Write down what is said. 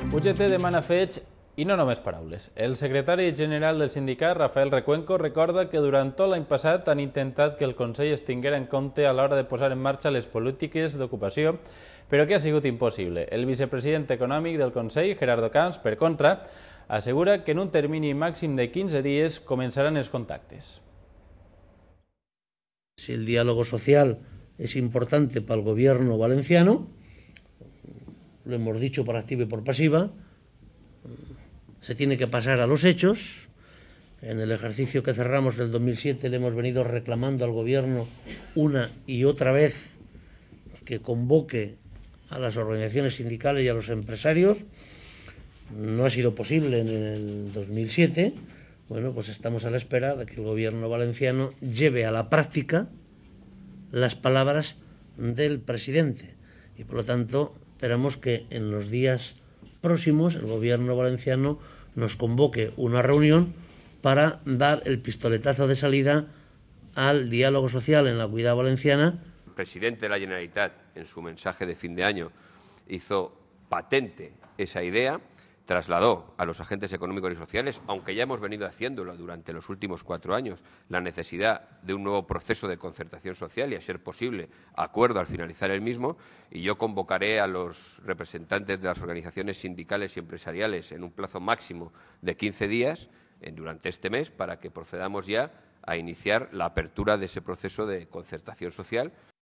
UGT demana fets i no només paraules. El secretari general del sindicat, Rafael Recuenco, recorda que durant tot l'any passat han intentat que el Consell es tinguera en compte a l'hora de posar en marxa les polítiques d'ocupació, però que ha sigut impossible. El vicepresident econòmic del Consell, Gerardo Camps, per contra, assegura que en un termini màxim de 15 dies començaran els contactes. Si el diálogo social es importante para el gobierno valenciano, lo hemos dicho por activa y por pasiva, se tiene que pasar a los hechos. En el ejercicio que cerramos del 2007 le hemos venido reclamando al gobierno una y otra vez que convoque a las organizaciones sindicales y a los empresarios. No ha sido posible en el 2007. Bueno, pues estamos a la espera de que el gobierno valenciano lleve a la práctica las palabras del presidente y por lo tanto esperamos que en los días próximos el gobierno valenciano nos convoque una reunión para dar el pistoletazo de salida al diálogo social en la Comunidad Valenciana. El presidente de la Generalitat, en su mensaje de fin de año, hizo patente esa idea, trasladó a los agentes económicos y sociales, aunque ya hemos venido haciéndolo durante los últimos 4 años, la necesidad de un nuevo proceso de concertación social y, a ser posible, acuerdo al finalizar el mismo, y yo convocaré a los representantes de las organizaciones sindicales y empresariales en un plazo máximo de 15 días durante este mes para que procedamos ya a iniciar la apertura de ese proceso de concertación social.